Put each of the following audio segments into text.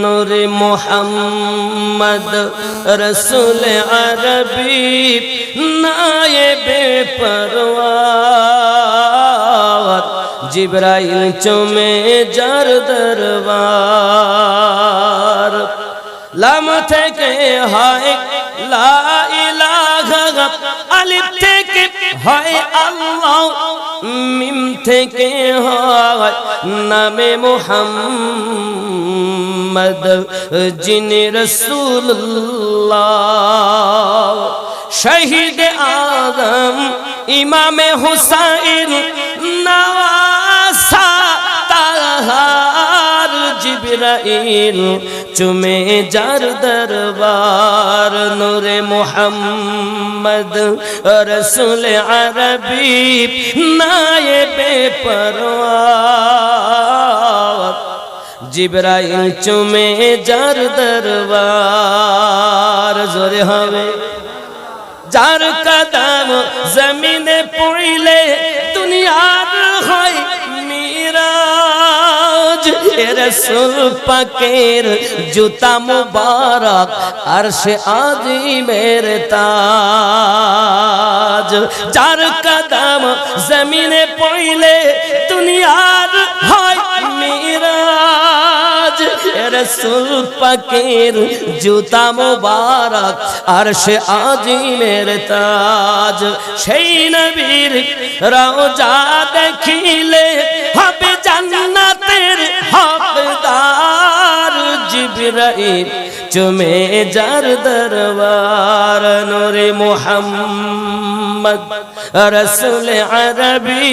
নূরে মুহাম্মদ রসুল আরবি নায়েবে পরওয়ার জিবরাইল চুমে যার দরবার লাম থেকে হয় লা ইলাহা আলিফ থেকে হয় আল্লাহ মিম থেকে হয় নামে মুহাম্মদ যিনি রাসূলুল্লাহ শহীদ আজম ইমামে হুসাইন নওয়াসা তাহার জিবরাইল চুমে যার দরবার নূরে মুহাম্মদ রসুল আরবি নায়েবে পরওয়ার জিবরাইল চুমে যার দরবার জোরে হবে যার কদম জমিনে পড়িলে দুনিয়ার হয় মিরাজ রাসূল পাকের জুতা মুবারক আরশে আজিমের তাজ যার কদম জমিনে পড়িলে দুনিয়ার হয় মিরাজ রাসূল পাকের জুতা মুবারক আরশে আজিমের তাজ সেই নবীর রওজা দেখিলে হবে জান্নাতের হকদার জিবরাইল চুমে যার দরবার নূরে মুহাম্মদ রসুল আরবি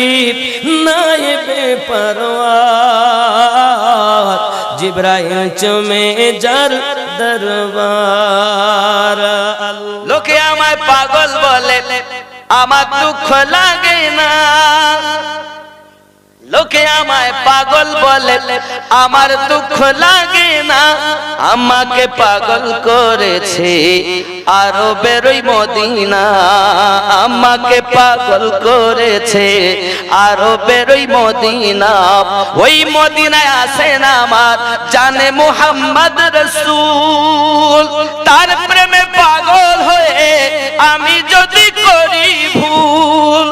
নায়েবে পরওয়ার জিবরাইল চুমে যার দরবার লোকে আমায় পাগল বলে আমার দুঃখ লাগে না লোকে আমায় পাগল বলে আমার দুঃখ লাগে না আমাকে পাগল করেছে আরবের ওই মদিনা আমাকে পাগল করেছে আরবের ওই মদিনা ওই মদিনায় আসেন আমার জানে মুহাম্মদ রাসূল তার প্রেমে পাগল হয়ে আমি যদি করি ভুল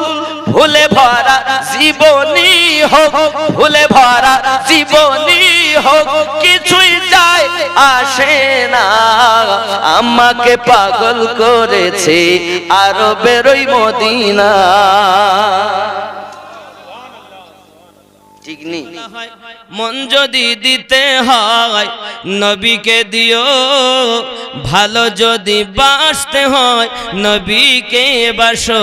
ভুলে ভরা জীবনী হোক ভুলে ভরা জীবনী হোক কিছুই যায় আসে না আমাকে পাগল করেছে আরবের ওই মদিনা ঠিক নেই মন যদি দিতে হয় নবীকে দিও ভালো যদি বাসতে হয় নবীকে বাসো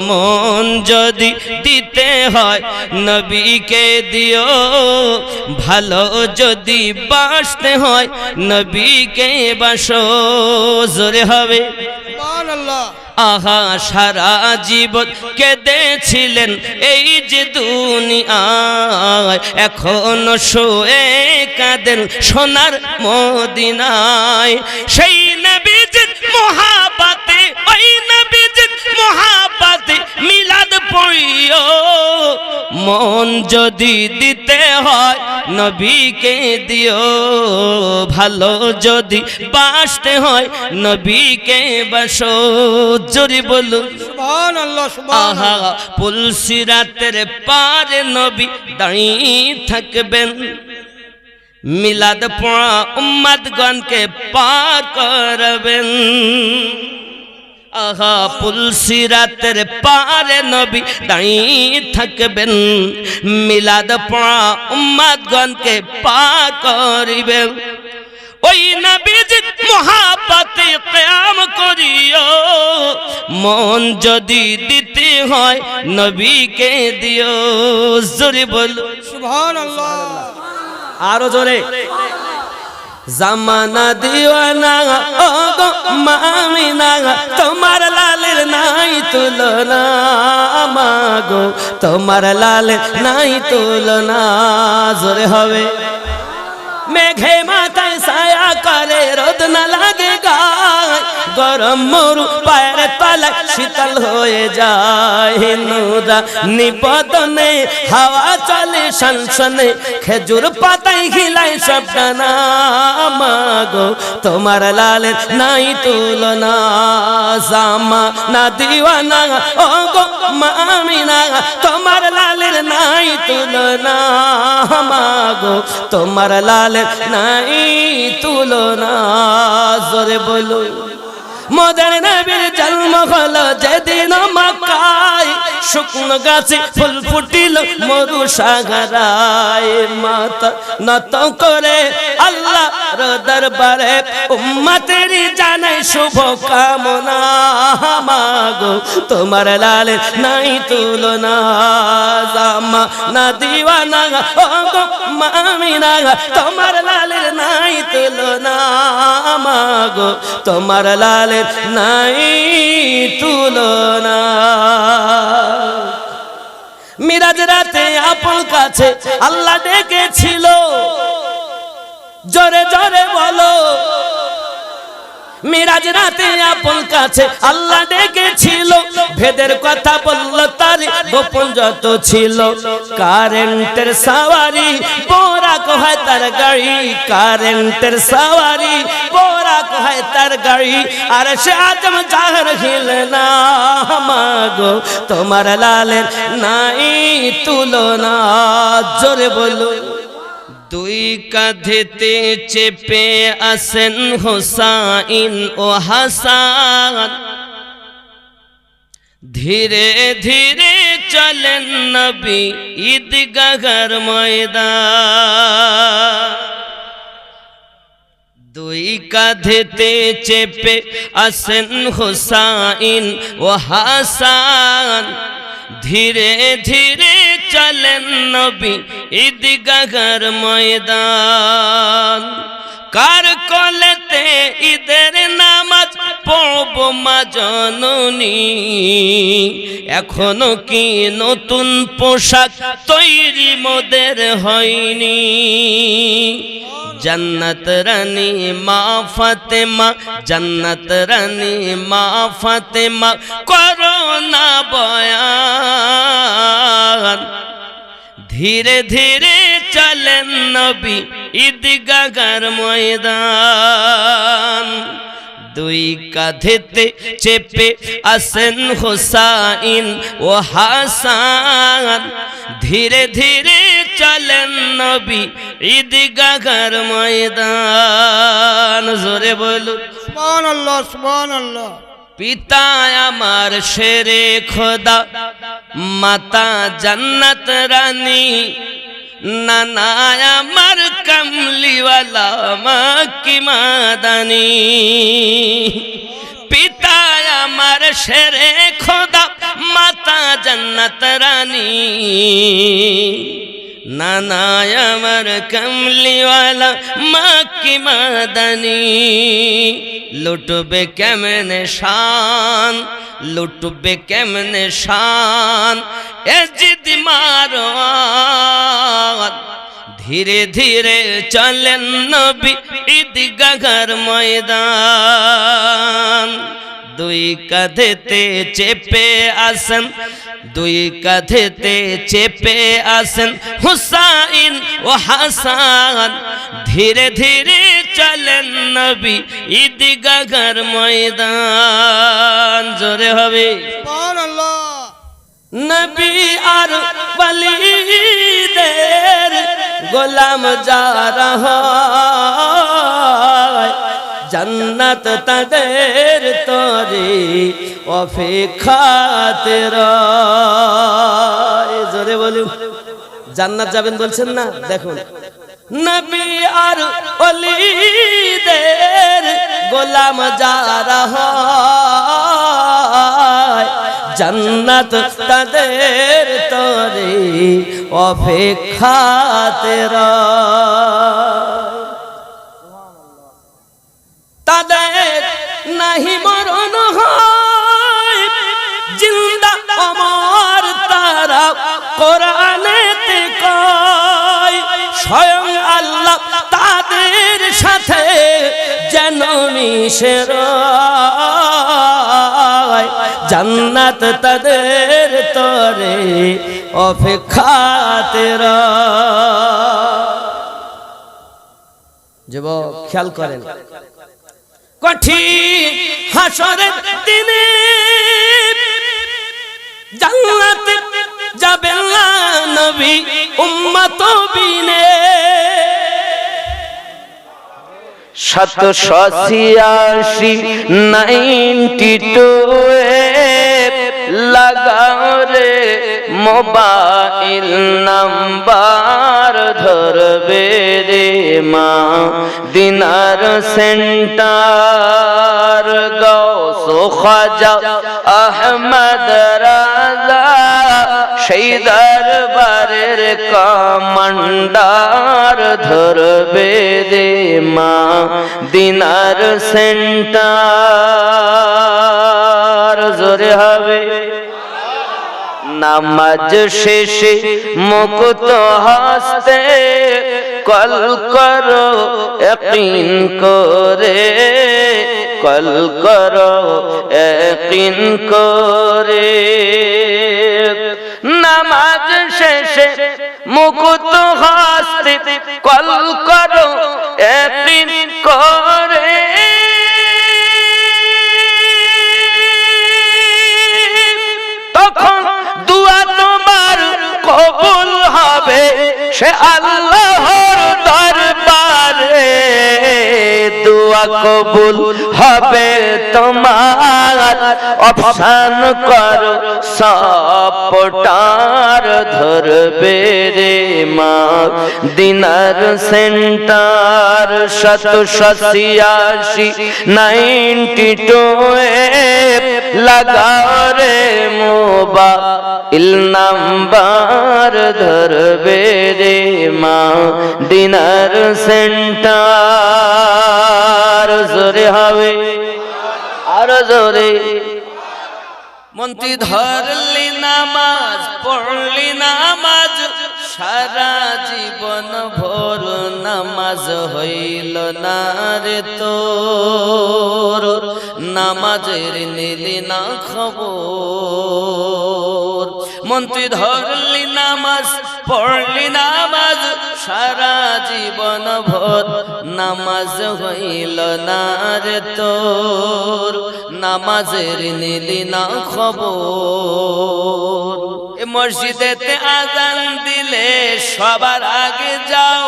মন যদি দিতে হয় নবীকে দিও ভালো যদি বাসতে হয় নবীকে বাসো জোরে হবে সুবহানাল্লাহ আহা সারা জীবন কেঁদেছিলেন এই যে দুনিয়ায় এখনো শুয়ে কাঁদেন সোনার মদিনায় সেই নবীজির মহাব্বতে ওই নবীজির মহাব্বতে মিলাদ পড়িও মন যদি দিতে হয় নবীকে দিও ভালো যদি বাসতে হয় নবীকে বাসো জোরে বলুন সুবহানাল্লাহ সুবহানাল্লাহ আহা পুলসিরাতের পারে নবী দাঁড়িয়ে থাকবেন মিলাদ পড়া উম্মতগণকে পার করবেন আহা পুলসিরাতের পারে নবী দাঁড়িয়ে থাকবেন মিলাদ পড়া উম্মতগণকে পার করিবেন ওই নবীজির মহাব্বতে কিয়াম করিও মন যদি দিতে হয় নবীকে দিও জোরে বলো সুবহানাল্লাহ আরো জোরে জামানা দিওয়ানা ও গো মামিনা তোমার লালের নাই তুলনা মাগো তোমার লালের নাই তুলনা জোরে হবে মেঘে মাথায় ছায়া করে রোদ না লাগে গায় গরম মরু পায়ের তলায় শীতল হয়ে যায় নুরা নিবদনে হাওয়া চলে সনসনে খেজুর পাতায় হিলাই সব ডানা মাগো তোমার লালের নাই তুলনা জামা না দিওয়ানা ও গো মামিনা তোমার লালের নাই তুলনা মাগো তোমার লালের নাই তুলনা জোরে বলো মোদের নবীর জন্ম হলো যেদিন মক্কায় শুকনো গাছে ফুল ফুটিল মরু সাগরায় মাথা নত করে আল্লাহর দরবারে উম্মতের জানাই শুভ কামনা মাগো তোমার লালের নাই তুলনা জামা না দিওয়ানা ও গো মামিনা তোমার লালের নাই তুলনা মাগো তোমার লালের নাই তুলনা মিরাজ রাতে আপন কাছে আল্লাহ ডেকেছিল জোরে জোরে বলো মিরাজ রাতে আপন কাছে আল্লাহ ডেকেছিল ভেদের কথা বলল তার গোপন যত ছিল কারেন্টের সাওয়ারি বোরাক হয় তার গাড়ি কারেন্টের সাওয়ারি বোরাক হয় তার গাড়ি আর সে আজম জাহর হিলে না মাগো তোমার লালের নাই তুলনা জোরে বলো দুই কাঁধেতে চেপে আসেন হোসাইন ও হাসান ধীরে ধীরে চলেন নবী ঈদগাহর ময়দান দুই কাঁধেতে চেপে আসেন হোসাইন ও হাসান ধীরে ধীরে চলেন নবী ঈদগাহর ময়দান কার কোলেতে ঈদের নামাজ পড়ব মা জননী এখনো কি নতুন পোশাক তৈরি মোদের হয়নি जन्नत रानी माँ फातिमा जन्नत रानी माँ फातिमा कोरोना बयान धीरे धीरे चलें नबी ঈদগাহর ময়দান দুই কাঁধেতে চেপে আসেন হোসাইন ও হাসান ধীরে ধীরে চলেন নবী ঈদগাহর ময়দান জোরে বলুন সুবহানাল্লাহ সুবহানাল্লাহ পিতা আমার শেরে খোদা মাতা জান্নাত রানী নানা আমার কামলিওয়ালা মাকি মাদানী পিতা আমার শেরে খোদা মাতা জান্নাত রানী নানা আমার কামলিওয়ালা মাকি মাদানী লুটবে কেমনে শান লুটবে কেমনে শান এ জিদ মারো ধীরে ধীরে চলেন নবী ঈদগাহর ময়দান দুই কাঁধেতে চেপে আসেন দুই কাঁধেতে চেপে আসেন হুসাইন ও হাসান ধীরে ধীরে চলেন নবী ঈদগাহর ময়দান জোরে হবে সুবহানাল্লাহ নবী আর ওয়ালিদের গোলাম যারা হয় জান্নাত তাদের তরে অপেক্ষাতে রয় জোরে বলুন জান্নাত যাবেন বলছেন না দেখুন নবী আর ওলিদের গোলাম যারা হয় জান্নাত তাদের তরে অপেক্ষাতে রয় তাদের নাহি মরণ হয় জিন্দা অমর তারা কোরআনেতে কয় স্বয়ং আল্লাহ তাদের সাথে যেন মিশে রয়, জান্নাত তাদের তরে অপেক্ষাতে রয়। যুবক খেয়াল করেন, কঠিন হাসরের দিনে জান্নাতে যাবেন না নবী উম্মত বিনে। 786 লাগাও রে মোবাইল নাম্বার ধরবে রে মা দিনার সেন্টার গৌস খাজা আহমদ রাজা সেই দরবারের কমান্ডার ধরবে রে মা দিনার সেন্টার। জোরে হবে। নামাজ শেষে মুক্ত হস্তে কল করো ইয়াকিন করে, কল করো ইয়াকিন করে। নামাজ শেষে মুক্ত হস্তে কল করো ইয়াকিন করে। তখন দুয়া তোমার কবুল হবে সে আল্লাহর দরবারে। দুয়া কবুল হবে তোমার, অপশন করো সাপোর্টার ধরবে রে মা দিনার সেন্টার। 786 লাগাও রে মোবাইল নাম্বার ধরবে রে মা দিনার সেন্টার। জোরে হবে আর জোরে। মন্ত্রী ধরলি নামাজ পড়লি নামাজ সারা জীবন ভোর নামাজ হইল না রে তোর, নামাজের নিলি না খবর। মন্ত্রী ধরলি নামাজ পড়লি নামাজ সারা জীবন ভোর নামাজ হইল না রে তোর, নামাজের নিলি না খবর। এ মসজিদেতে আজান দিলে সবার আগে যাও,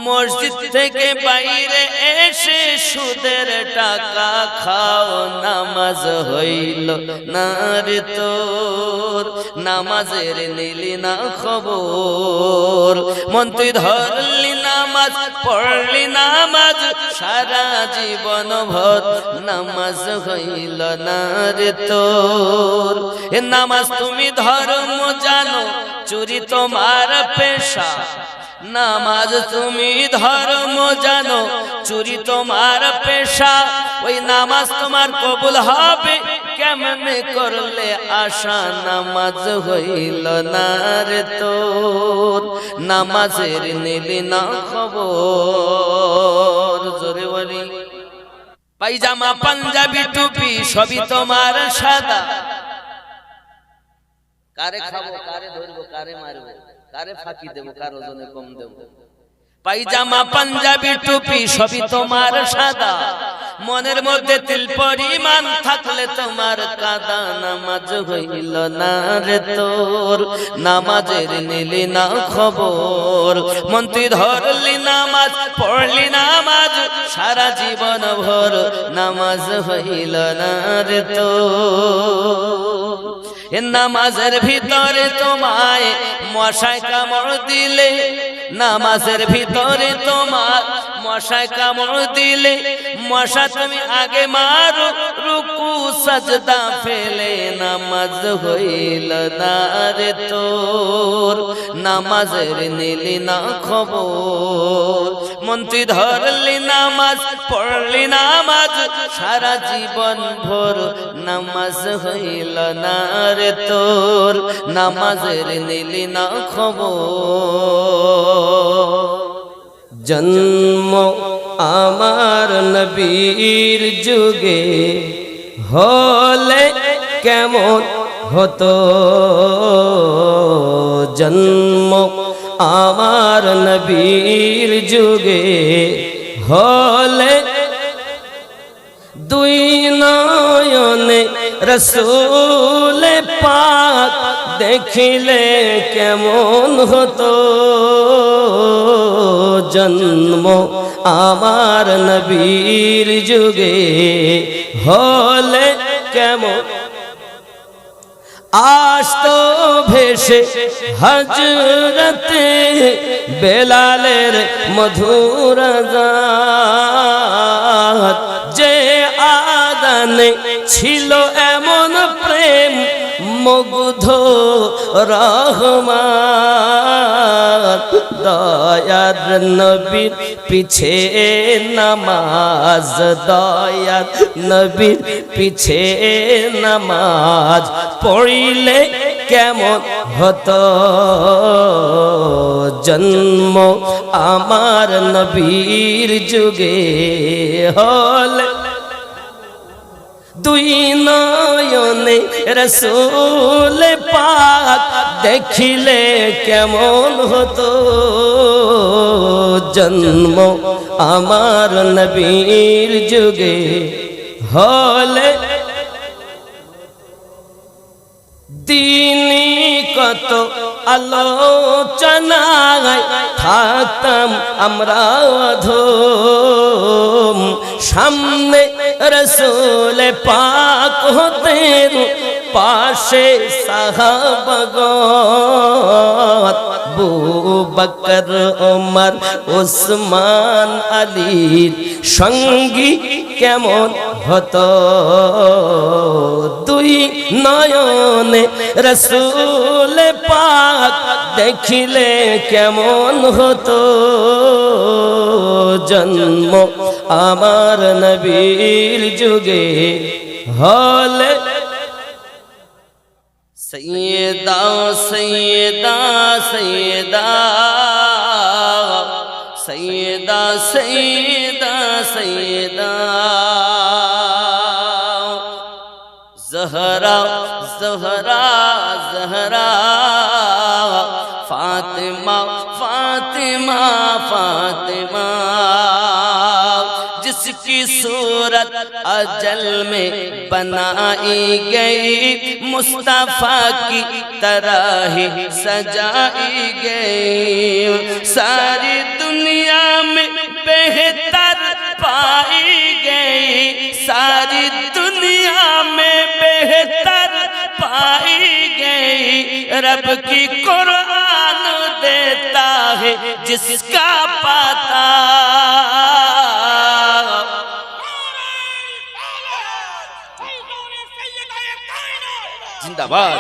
মসজিদ থেকে বাইরে এসে সুদের টাকা খাও, নামাজ হইল না রে তোর, নামাজের নিলি না খবর। মন্ত্রী ধরলি নামাজ পড়লি নামাজ সারা জীবন ভর নামাজ হইল না রে তোর। এ নামাজ তুমি ধর্ম জানো, চুরি তোমার পেশা। নামাজ তুমি ধর্ম জানো, চুরি তোমার পেশা। ওই নামাজ তোমার কবুল হবে কেমনে করলে আশা, নামাজ হইল না রে তোর, নামাজের নিলি না খবর। জোরে বলি। পায়জামা পাঞ্জাবি টুপি সবই তোমার সাদা। কারে খাবো, কারে ধরবো, কারে মারবো, কারে ফাঁকি দেবো, কার ওজনে কম দেবো। পায়জামা পাঞ্জাবি টুপি সবই তোমার সাদা, মনের মধ্যে তিল পরিমাণ থাকলে তোমার কাদা, নামাজ হইল না রে তোর, নামাজের নিলি না খবর। মন্ত্রী ধরলি নামাজ পড়লি নামাজ সারা জীবন ভর নামাজ হইল না রে তোর। এ নামাজের ভিতরে তোমায় মশায় কামড় দিলে, নামাজের ভিতরে তোমার মশায় কামড় দিলে, মশা তুমি আগে মারো রুকু সাজদা ফেলে, নামাজ হইল না রে তোর, নামাজের নিলি না খবর। মন্ত্রী ধরলি নামাজ পড়লি নামাজ সারা জীবন ভোর নামাজ হইল না রে তোর, নামাজের নিলি না খবর। জন্ম আমার নবীর যুগে হলে কেমন হতো, জন্ম আমার নবীর যুগে হলে দুই নয়নে রসূল পাক দেখিলে কেমন হতো, জন্ম আমার নবীর যুগে হলে কেমন। আসতো ভেসে হযরতে বেলালের মধুর আযান, যে আদানে ছিল এমন প্রেম মুগ্ধ রহমান, দয়ার নবীর পিছে নামাজ, দয়ার নবীর পিছে নামাজ পড়িলে কেমন হতো, জন্ম আমার নবীর যুগে হলে দুই নয়নে রসূল পাক দেখিলে কেমন হতো, জন্ম আমার নবীর যুগে হলে। দিনী কত আলোচনায় থাকতাম আমরা অধম, সামনে রসূল পাক হতেন পাশে সাহাবাগণ, আবু বকর ওমর ওসমান আলীর সঙ্গী কেমন হতো, দুই নয়নে রসূল পাক দেখিলে কেমন হতো, জন্ম আমার নবীর যুগে হলে। সৈয়দা সৈয়দা সৈয়দা সৈয়দা সৈয়দা সৈয়দা ज़हरा ज़हरा ज़हरा फातिमा फातिमा फातिमा, जिसकी सूरत अजल में बनाई गई मुस्तफा की तरह ही सजाई गई, सारी दुनिया में बेहतर पाई गई, सारी दुनिया में बेहतर पाई गई, रब की कुरान देता है जिसका पता। जिंदाबाद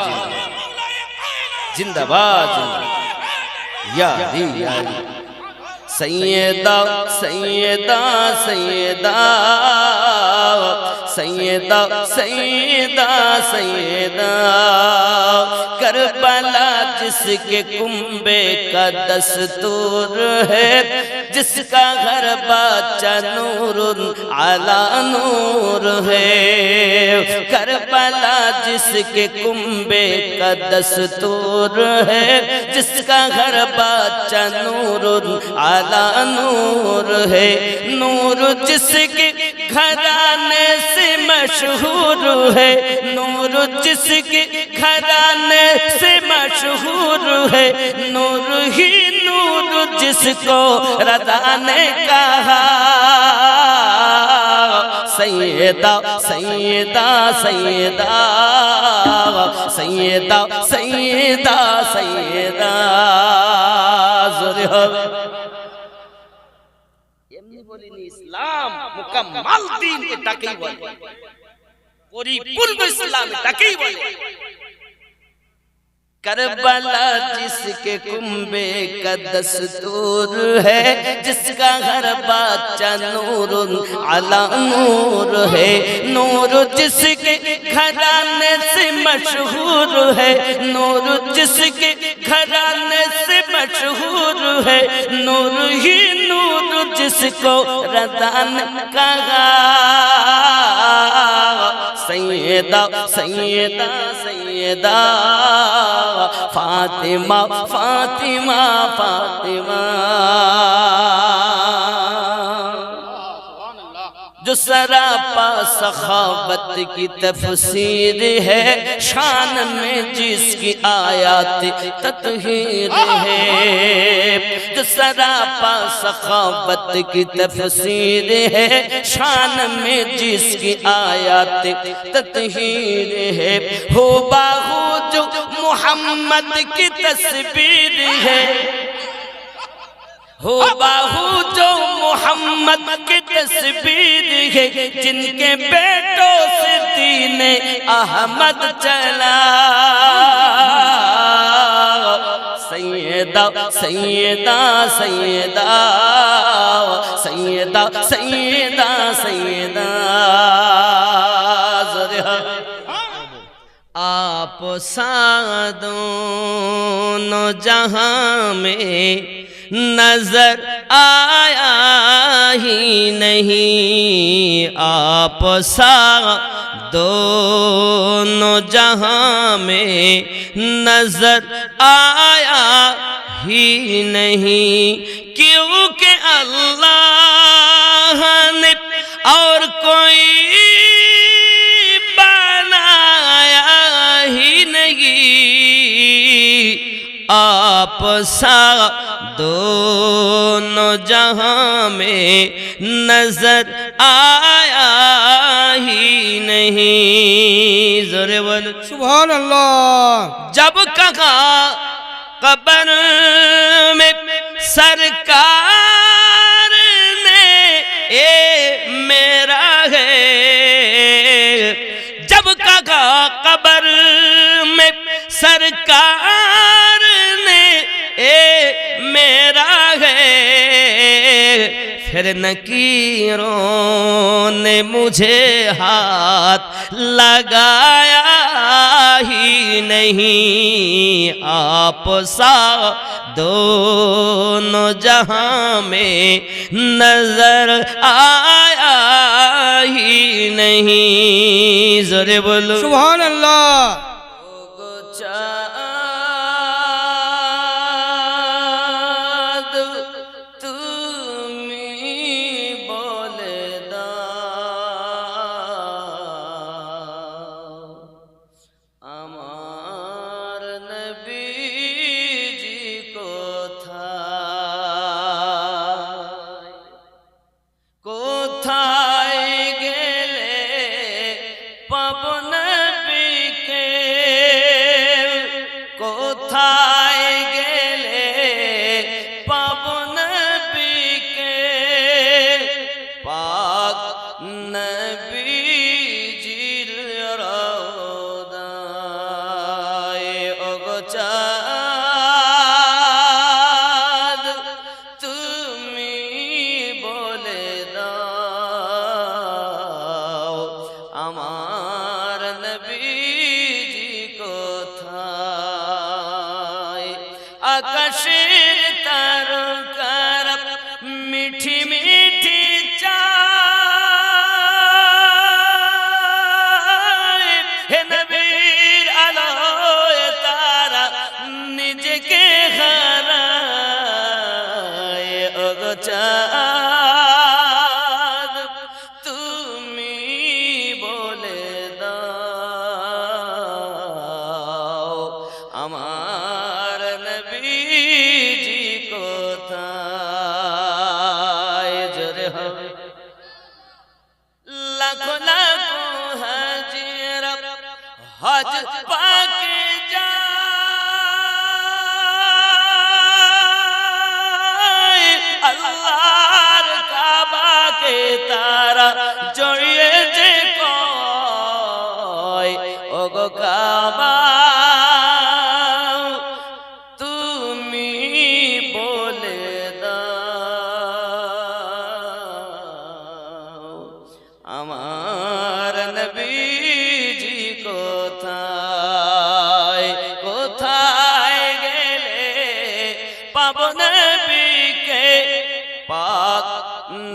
जिंदाबाद या दी या दी। सैयदा सैयदा सैयदा सैयदा सैयदा सैयदा, करबला जिसके कुंबे का दस्तूर है, जिसका घर बच्चा नूरुन अला नूर है, करबला जिसके कुंबे का दस्तूर है, जिसका घर बच्चा नूरुन अला नूर है, नूर जिसके घराने से मशहूर है, नूर जिसके घराने से मशहूर है, नूर ही नूर जिसको रज़ा ने कहा, सैयदा सैयदा सैयदा सैयदा सैयदा सैयदा। এমনি বলিনি, ইসলাম মুকাম্মাল দ্বীন এটাকেই বলে, পরিপূর্ণ ইসলাম এটাকেই বলে। کربلا جس کے کنبے کا دستور ہے، جس کا ہر بچہ نور علی نور ہے، نور جس کے گھرانے سے مشہور ہے، نور جس کے گھرانے سے مشہور ہے، نور ہی نور جس کو رضا نے کہا، سیدہ سیدہ سیدہ فاطمہ فاطمہ فاطمہ، جو سراپا سخاوت کی تفسیر ہے، شان میں جس کی آیات تطہیر ہے، جو سراپا سخاوت کی تفسیر ہے، شان میں جس کی آیات تطہیر ہے، ہو باہو جو محمد کی تصویر ہے، ہو باہو جو محمد کی تصویر ہے، جن کے بیٹوں سے دین احمد چلا، سیدہ سیدہ سیدہ سیدہ سیدہ سیدہ آپ سا دونوں جہاں میں نظر آیا ہی نہیں، آپ سا دونوں جہاں میں نظر آیا ہی نہیں، کیونکہ اللہ نے اور کوئی آپ سا دونوں جہاں میں نظر آیا ہی نہیں، زور بولو سبحان اللہ۔ جب کہا قبر میں سرکار نے اے میرا ہے، جب کہا قبر میں سرکار نے اے میرا ہے، پھر نکیروں نے مجھے ہاتھ لگایا ہی نہیں، آپ سا دونوں جہاں میں نظر آیا ہی نہیں، زور بولو سبحان اللہ۔ আকাশের তারকার মিঠি মিঠি চায়, হে নবীর আলোয় তারা নিজেকে হারায়, ওগো চাঁদ তুমি বলে দাও আমার নবীজি কোথায়, জোরে হবে লাখো লাখো হাজিরা হজ পাকে যায়, আল্লাহর কাবাকে তারা জড়িয়ে যে কয়, ওগো কাবা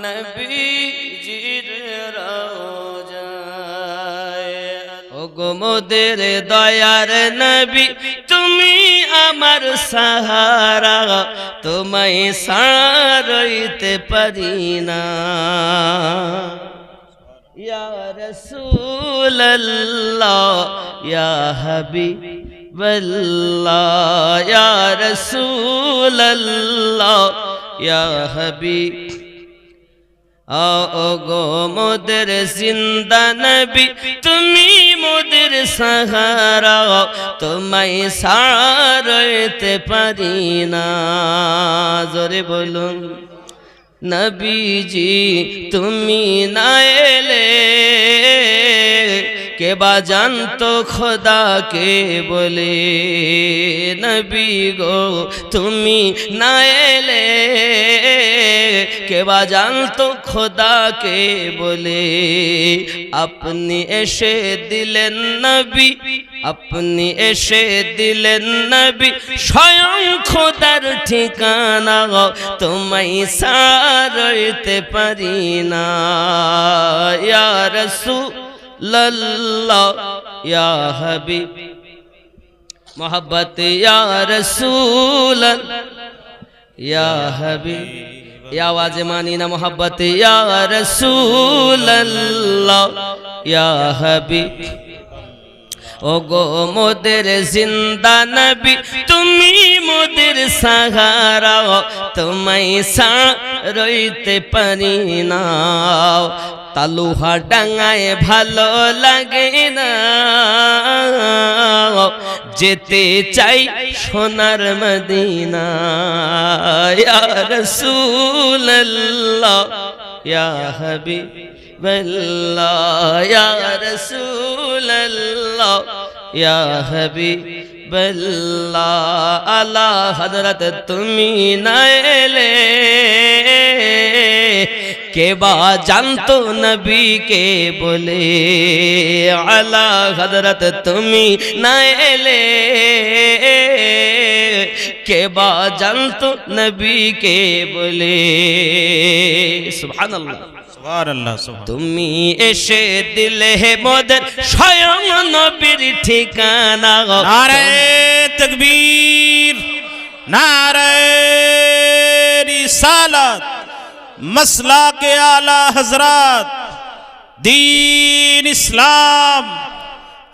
নবীজির রওজায়। ওগো মোদের দয়ার নবী তুমি আমার সাহারা, তোমায় সারইতে পারি না। ইয়া রাসূলুল্লাহ ইয়া হাবিবাল্লাহ, ইয়া রাসূলুল্লাহ ইয়া হাবিব। ওগো মোদের জিন্দা নবী তুমি মোদের সাহারা, তোমায় সারইতে পারি না। জোরে বলুন নবীজি তুমি না এলে কে বা জানতো খোদাকে বলে। নবী গো তুমি না এলে কে বা জানতো খোদাকে বলে। আপনি এসে দিলেন নবী, আপনি এসে দিলেন নবী স্বয়ং খোদার ঠিকানা, তোমায় সারইতে পারি না। ইয়া রাসূলুল্লাহ ইয়া হাবিব মোহাব্বত, ইয়া রাসূল ইয়া হাবিব। ये आवाज मानी ना मोहब्बत, या रसूल अल्लाह या हबीब। ओगो मोদের जिंदा नबी তুমি মোদের সাহারা, তোমায় সারইতে পারি না। তালুহা ডাঙায় ভালো লাগে না, যেতে চাই সোনার মদিনা। ইয়া রাসূলুল্লাহ ইয়া হাবিবাল্লাহ, ইয়া রাসূলুল্লাহ ইয়া হাবিবাল্লাহ। আলা হযরত তুমি না এলে কে বা জানতো নবী কে বলে। আলা হযরত তুমি না এলে কে বা জানতো নবী কে বলে। সুবহানাল্লাহ সুবহানাল্লাহ সুবহান। তুমি এসে দিলে মোদের স্বয়ং নবীর ঠিকানা। নারে তাকবীর, নারে रिसालत, मसला के आला हजरत दीन इस्लाम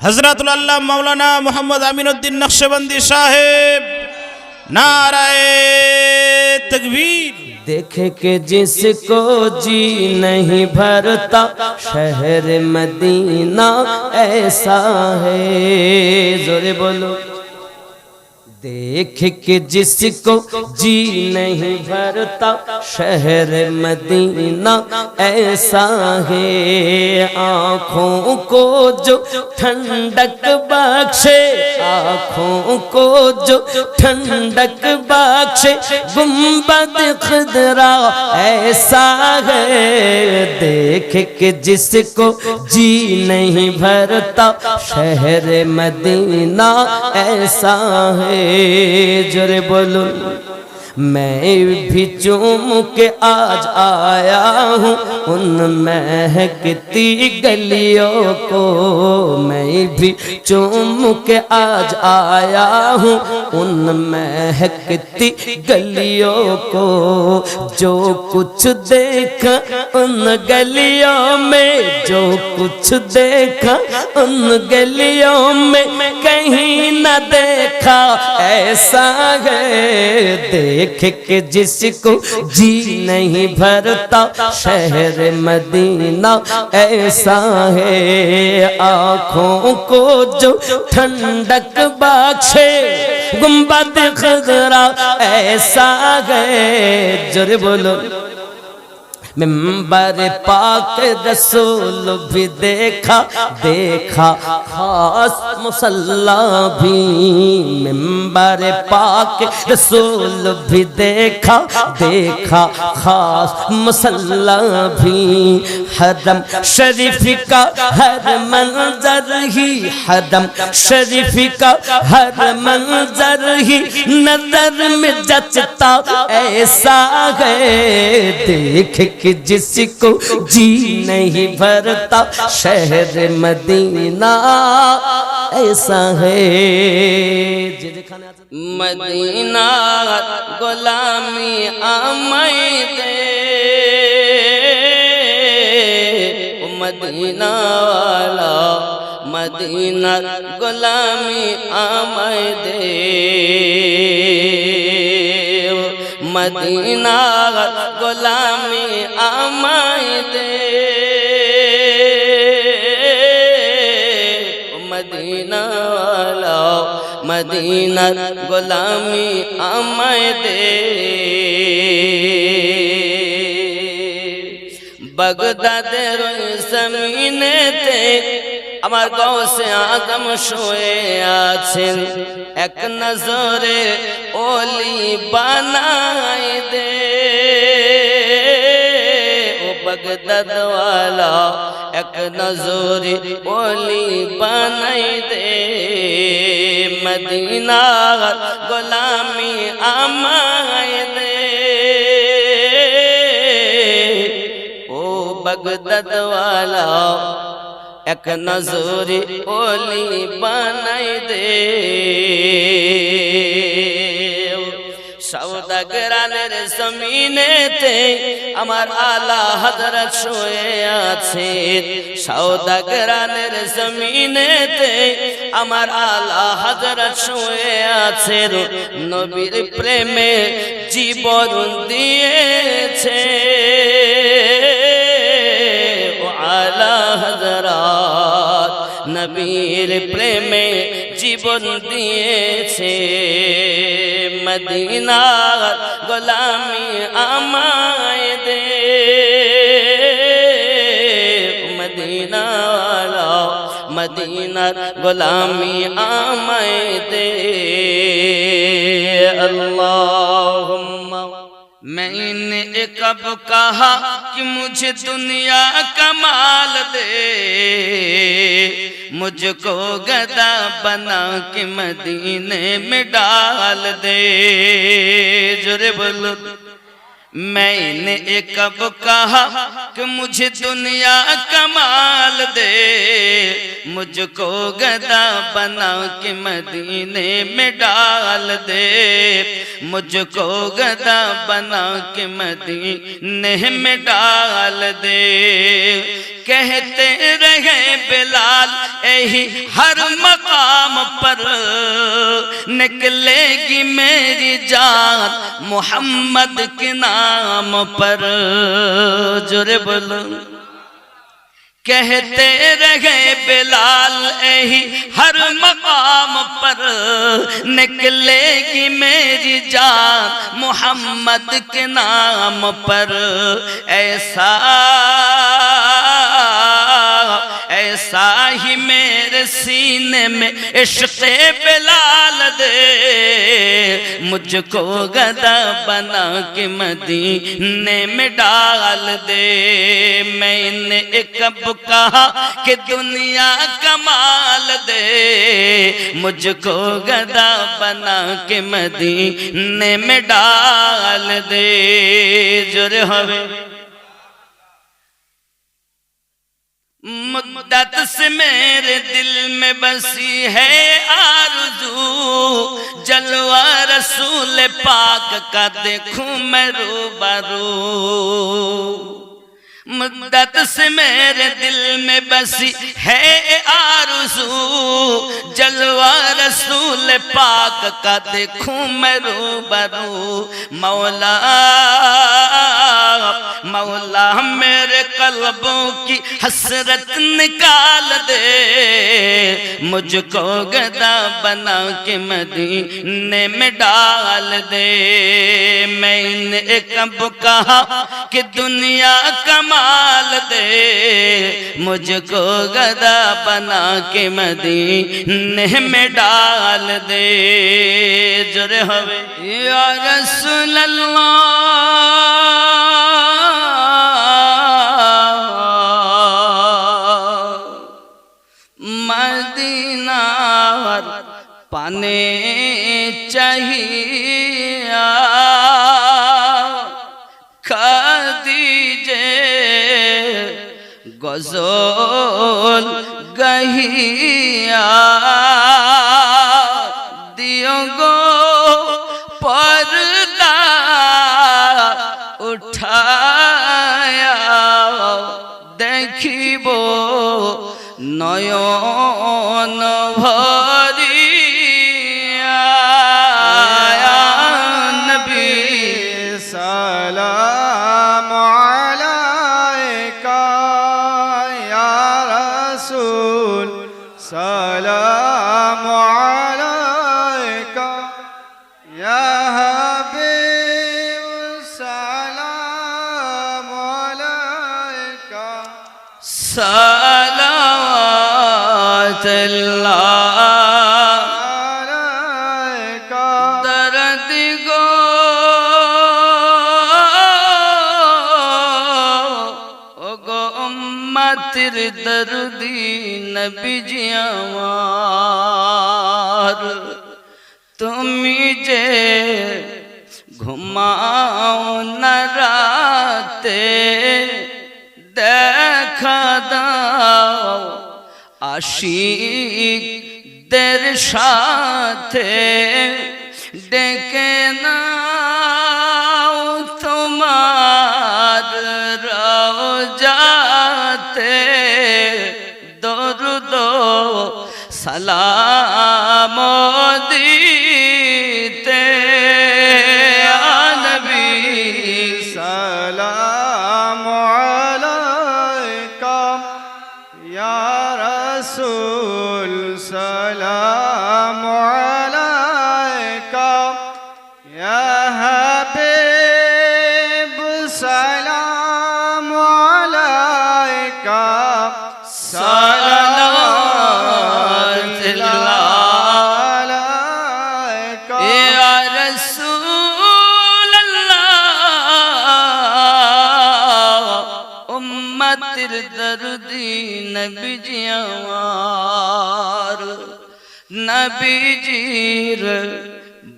हजरतुल अल्लाह मौलाना मोहम्मद अमीनुद्दीन नक्शबंदी साहेब। नाराए तकबीर। देखे के जिसको जी नहीं भरता शहर मदीना ऐसा है। जोरे बोलो। देख के जिसको जी नहीं भरता शहर मदीना ऐसा है। आँखों को जो ठंडक बख्शे, आँखों को जो ठंडक बख्शे, गुंबद खुदरा ऐसा है। देख के जिसको जी नहीं भरता शहर मदीना ऐसा है। जोरे बोलो। मैं भी चूम के आज आया हूँ उन महकती गलियों को। मैं भी चूम के आज आया हूँ उन महकती गलियों को। जो कुछ देखा उन गलियों में, जो कुछ देखा उन गलियों में, कहीं न देखा ऐसा है। देख के जिसको जी नहीं भरता शहर मदीना ऐसा है। आँखों को जो ठंडक बख्शे, गुंबद खुदरा ऐसा है। जोरे बोलो। मिंबर पाक रसूल भी देखा, देखा खास मुसल्ला भी। मिंबर पाक रसूल भी देखा, देखा खास मुसल्ला भी। حرم شریف کا ہر منظر ہی حرم شریف کا ہر منظر ہی نظر میں جچتا ایسا ہے دیکھ کے جس کو جی نہیں بھرتا شہر مدینہ ایسا ہے مدینہ غلامی آمد مدینہ والا مدینہ غلامی آمد مدینہ غلامی آمد مدینہ والا مدینہ غلامی آمد بغداد روی زمین تے আমার গৌসে আদম শুয়ে আছেন এক নজরে ওলি বানাই দে ও বাগদাদ ওয়ালা এক নজরে ওলি বানাই দে মদিনা গোলামি আমায় দে ও বাগদাদ ওয়ালা এক নজরে ওলি বানাই দে সওদাগরানের জমিনেতে আমার আলা হযরত শুয়ে আছেন সওদাগরানের জমিনেতে আমার আলা হযরত শুয়ে আছেন নবীর প্রেমে জীবন দিয়েছে ও আলা হযরত নবীর প্রেমে জীবন দিয়েছে মদিনা গোলামি আমায় দে মদিনা ওয়ালা মদিনা গোলামি আমায় দে আল্লাহুম্মা میں نے کب کہا کہ مجھے دنیا کا مال دے مجھ کو گدا بنا کے مدینے میں ڈال دے جرے بولو میں نے کب کہا کہ مجھے دنیا کا مال دے مجھ کو گدا بنا کے مدینے میں ڈال دے مجھ کو گدا بنا کے مدینے میں ڈال دے کہتے رہے بلال یہی ہر مقام پر نکلے گی میری جان محمد کے نام پر جرے بولو کہتے رہے بلال یہی ہر مقام پر نکلے گی میری جان محمد کے نام پر ایسا ایسا ہی میرے سینے میں عشق بلال دے مجھ کو گدا بنا کے مدینے میں ڈال دے میں نے کب کہا کہ دنیا کا مال دے مجھ کو گدا بنا کے مدینے میں ڈال دے جرے ہوئے مدت سے میرے دل میں بسی ہے آرزو جلوہ رسول پاک کا دیکھوں میں روبرو مدت سے میرے دل میں بسی ہے آرزو جلوہ رسول پاک کا دیکھوں میں روبرو مولا مولا میرے قلبوں کی حسرت نکال دے مجھ کو گدا بنا کے مدینے میں ڈال دے میں نے کب کہا کہ دنیا کا مال دے مجھ کو گدا بنا کے مدینے میں ڈال دے جرے ہوئے یا رسول اللہ গজল গাহিয়া দিও গো পর্দা উঠায়া দেখিব নয়ন ভরিয়া নবী সালাম আলাইকা ইয়া রাসূল সালাম আলাইকা ইয়া হাবিব সালাম আলাইকা সালাওয়াতুল্লাহ আলাইকা দরদ গো ও গো উম্মতের দরদি নবীজি আমার তুমি যে ঘুমাও না রাতে দেখা দাও আশিকদের সাথে ডেকে নাও তোমার রওজাতে দরুদ সালাম দিতে নবী সালাম আলাইকা ইয়া রাসূল সালাম আলাইকা ইয়া হাবিব সালাম আলাইকা সালাওয়াতুল্লাহ আলাইকা ইয়া রাসূলুল্লাহ উম্মতের দরদি নবীজি আমার নবীজির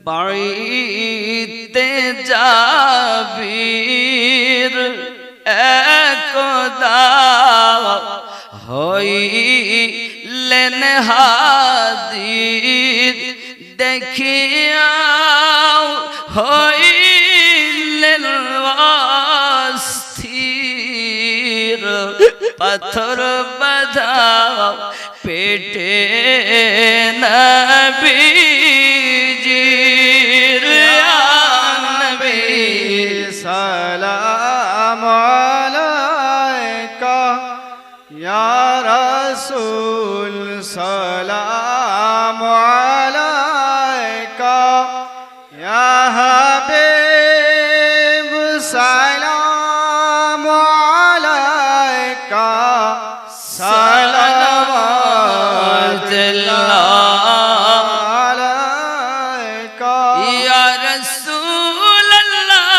বাড়িতে যাবির একদা হইলেন হাজির দেখিয়াও হইলেন অস্থির পাথর বাঁধা পেটে নবীজির নবী সালাম আলাইকা ইয়া রাসূল সালাম আলাইকা ইয়া হাবিব সালাম আলাইকা সালাওয়াতুল্লাহ আলাইকা ইয়া রাসূলুল্লাহ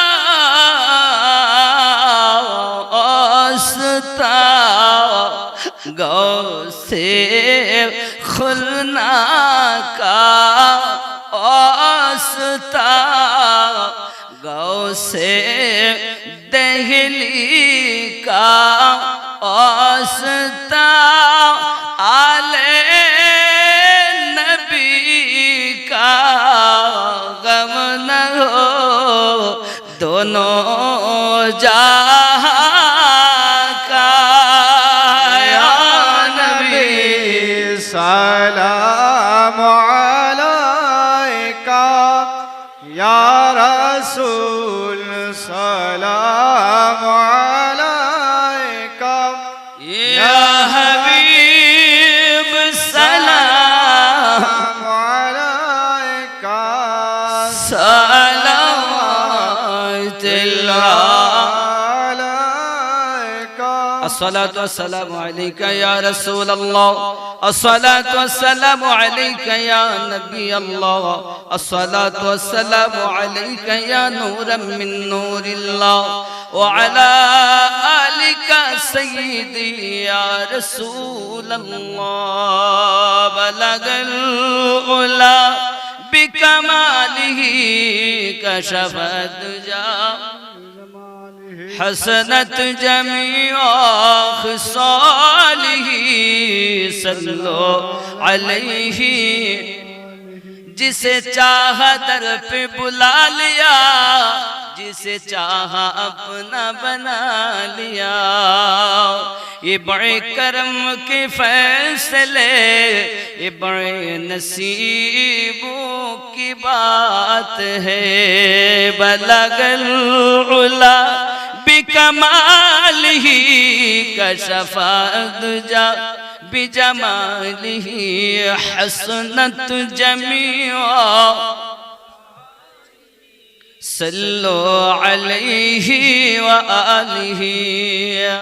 আস্তা গৌসে খুলনা কা আস্তা গৌসে دہلی کا آستا آلے نبی کا غم نہ ہو دونوں جہاں کا یا نبی سلام علیکہ یا رسول سلام علیکہ یا حبیب سلام علیکہ صلوات اللہ علیکہ الصلاة والسلام عليك يا رسول الله الصلاة والسلام عليك يا نبي الله الصلاة والسلام عليك يا نورا من نور الله وعلى آلك سيدي يا رسول الله بلغ العلا بكماله كشف الدجى حسنت جميع خصاله صلو علیہ جسے چاہا در پہ بلا لیا جسے چاہا اپنا بنا لیا یہ بڑے کرم کے فیصلے یہ بڑے نصیبوں کی بات ہے بلغ العلا بکمالہ کشف الدجی بجمالہ حسنت جمیع صلو علیہ وآلہ